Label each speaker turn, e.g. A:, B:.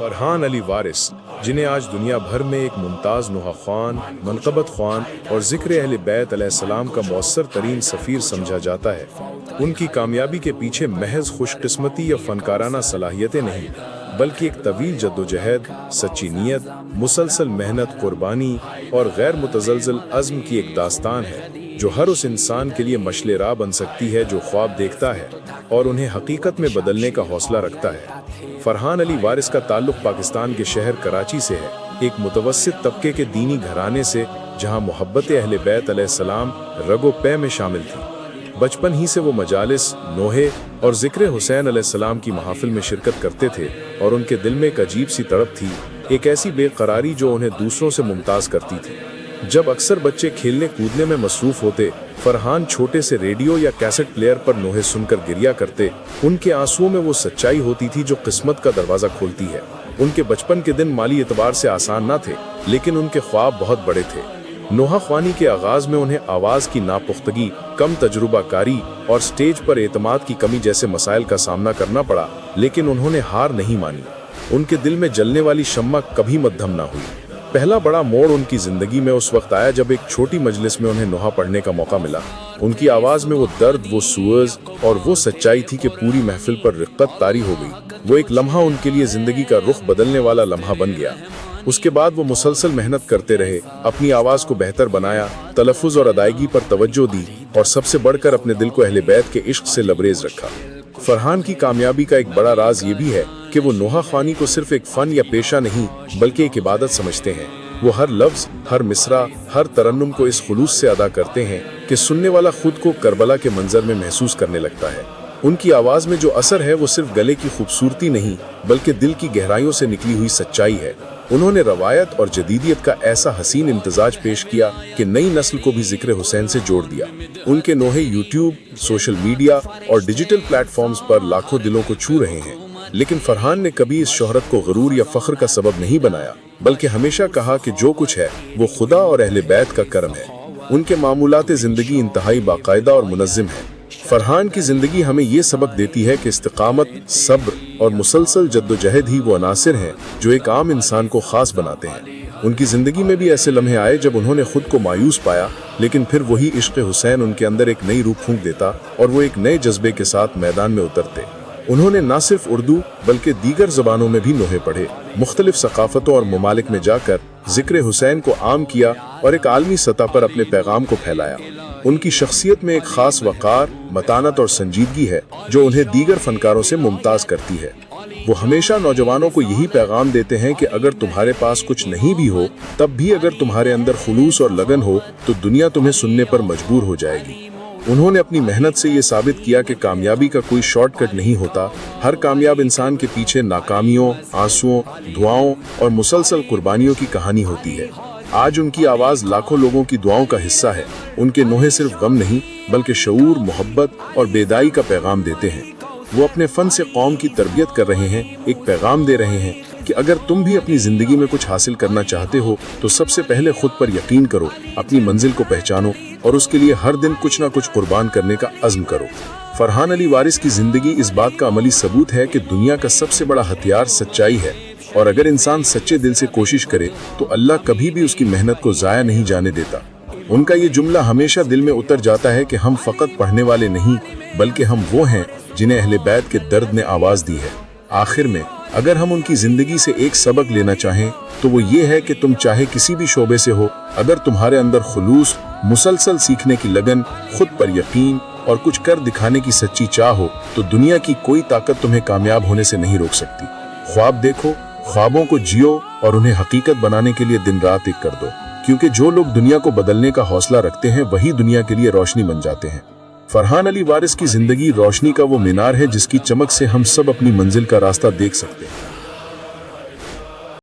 A: फरहान अली वारिस, जिन्हें आज दुनिया भर में एक मुमताज़ नुहा ख्वान, मनक़बत ख्वान और ज़िक्र अहले बैत अलैहिस्सलाम का मौसर तरीन सफ़ीर समझा जाता है। उनकी कामयाबी के पीछे महज खुशकिस्मती या फ़नकाराना सलाहियतें नहीं, बल्कि एक तवील जद्दोजहद, सच्ची नीयत, मुसलसल मेहनत, कुर्बानी और गैर मुतज़लज़ल अज़्म की एक दास्तान है जो हर उस इंसान के लिए मशले राह बन सकती है जो ख्वाब देखता है और उन्हें हकीकत में बदलने का हौसला रखता है। फरहान अली वारिस का ताल्लुक पाकिस्तान के शहर कराची से है, एक मुतवस्सित तबके के दीनी घराने से जहां मोहब्बत अहले बैत अलैहिस्सलाम रगो पै में शामिल थी। बचपन ही से वो मजालिस, नोहे और ज़िक्र हुसैन अलैहिस्सलाम की महफिल में शिरकत करते थे और उनके दिल में एक अजीब सी तड़प थी, एक ऐसी बेकरारी जो उन्हें दूसरों से मुमताज़ करती थी। जब अक्सर बच्चे खेलने कूदने में मसरूफ़ होते, फरहान छोटे से रेडियो या कैसेट प्लेयर पर नोहे सुनकर गिरिया करते। उनके आंसुओं में वो सच्चाई होती थी जो किस्मत का दरवाज़ा खोलती है। उनके बचपन के दिन माली एतबार से आसान न थे, लेकिन उनके ख्वाब बहुत बड़े थे। नोहा ख्वानी के आगाज़ में उन्हें आवाज़ की नापुख्तगी, कम तजुर्बाकारी और स्टेज पर एतमाद की कमी जैसे मसाइल का सामना करना पड़ा, लेकिन उन्होंने हार नहीं मानी। उनके दिल में जलने वाली शम्मा कभी मद्धम ना हुई। पहला बड़ा मोड़ उनकी ज़िंदगी में उस वक्त आया जब एक छोटी मजलिस में उन्हें नोहा पढ़ने का मौका मिला। उनकी आवाज़ में वो दर्द, वो सूअज़ और वो सच्चाई थी कि पूरी महफिल पर रिक्कत तारी हो गई। वो एक लम्हा उनके लिए ज़िंदगी का रुख बदलने वाला लम्हा बन गया। उसके बाद वो मुसलसल मेहनत करते रहे, अपनी आवाज़ को बेहतर बनाया, तलफ़ुज़ और अदायगी पर तवज्जो दी और सबसे बढ़कर अपने दिल को अहले बैत के इश्क से लबरेज रखा। फरहान की कामयाबी का एक बड़ा राज ये भी है कि वो नोहा ख्वानी को सिर्फ एक फ़न या पेशा नहीं, बल्कि एक इबादत समझते हैं। वो हर लफ्ज़, हर मिसरा, हर तरन्नुम को इस खुलूस से अदा करते हैं कि सुनने वाला खुद को करबला के मंजर में महसूस करने लगता है। उनकी आवाज़ में जो असर है वो सिर्फ गले की खूबसूरती नहीं, बल्कि दिल की गहराइयों से निकली हुई सच्चाई है। उन्होंने रवायत और जदीदियत का ऐसा हसीन इम्तजाज पेश किया कि नई नस्ल को भी ज़िक्र हुसैन से जोड़ दिया। उनके नोहे यूट्यूब, सोशल मीडिया और डिजिटल प्लेटफॉर्म्स पर लाखों दिलों को छू रहे हैं। लेकिन फरहान ने कभी इस शोहरत को गरूर या फ़ख्र का सबब नहीं बनाया, बल्कि हमेशा कहा कि जो कुछ है वो खुदा और अहले बैत का करम है। उनके मामूलात ज़िंदगी इंतहाई बाकायदा और मुनज़्ज़म है। फरहान की ज़िंदगी हमें ये सबक देती है कि इस्तिक़ामत, सब्र और मुसलसल जद्दोजहद ही वो अनासिर हैं जो एक आम इंसान को ख़ास बनाते हैं। उनकी ज़िंदगी में भी ऐसे लम्हे आए जब उन्होंने खुद को मायूस पाया, लेकिन फिर वही इश्क़ हुसैन उनके अंदर एक नई रूह फूंक देता और वो एक नए जज्बे के साथ मैदान में उतरते। उन्होंने न सिर्फ उर्दू बल्कि दीगर ज़बानों में भी नोहे पढ़े, मुख्तलिफ सकाफ़तों और ममालिक में जाकर ज़िक्र हुसैन को आम किया और एक आलमी सतह पर अपने पैगाम को फैलाया। उनकी शख्सियत में एक ख़ास वक़ार, मतानत और संजीदगी है जो उन्हें दीगर फ़नकारों से मुमताज़ करती है। वो हमेशा नौजवानों को यही पैगाम देते हैं कि अगर तुम्हारे पास कुछ नहीं भी हो, तब भी अगर तुम्हारे अंदर खुलूस और लगन हो तो दुनिया तुम्हें सुनने पर मजबूर हो जाएगी। उन्होंने अपनी मेहनत से ये साबित किया कि कामयाबी का कोई शॉर्टकट नहीं होता। हर कामयाब इंसान के पीछे नाकामियों, आंसुओं, दुआओं और मुसलसल कुर्बानियों की कहानी होती है। आज उनकी आवाज़ लाखों लोगों की दुआओं का हिस्सा है। उनके नोहे सिर्फ गम नहीं, बल्कि शऊर, मोहब्बत और बेदाई का पैगाम देते हैं। वो अपने फ़न से कौम की तरबियत कर रहे हैं, एक पैगाम दे रहे हैं कि अगर तुम भी अपनी ज़िंदगी में कुछ हासिल करना चाहते हो तो सबसे पहले खुद पर यकीन करो, अपनी मंजिल को पहचानो और उसके लिए हर दिन कुछ ना कुछ कुर्बान करने का अज़्म करो। फरहान अली वारिस की ज़िंदगी इस बात का अमली सबूत है कि दुनिया का सबसे बड़ा हथियार सच्चाई है, और अगर इंसान सच्चे दिल से कोशिश करे तो अल्लाह कभी भी उसकी मेहनत को ज़ाया नहीं जाने देता। उनका ये जुमला हमेशा दिल में उतर जाता है कि हम फ़कत पढ़ने वाले नहीं, बल्कि हम वो हैं जिन्हें अहले बैत के दर्द ने आवाज़ दी है। आखिर में अगर हम उनकी ज़िंदगी से एक सबक लेना चाहें तो वो ये है कि तुम चाहे किसी भी शोबे से हो, अगर तुम्हारे अंदर खुलूस, मुसलसल सीखने की लगन, खुद पर यकीन और कुछ कर दिखाने की सच्ची चाह हो तो दुनिया की कोई ताकत तुम्हें कामयाब होने से नहीं रोक सकती। ख्वाब देखो, ख्वाबों को जियो और उन्हें हकीकत बनाने के लिए दिन रात एक कर दो, क्योंकि जो लोग दुनिया को बदलने का हौसला रखते हैं वही दुनिया के लिए रोशनी बन जाते हैं। फरहान अली वारिस की ज़िंदगी रोशनी का वो मीनार है जिसकी चमक से हम सब अपनी मंजिल का रास्ता देख सकते हैं।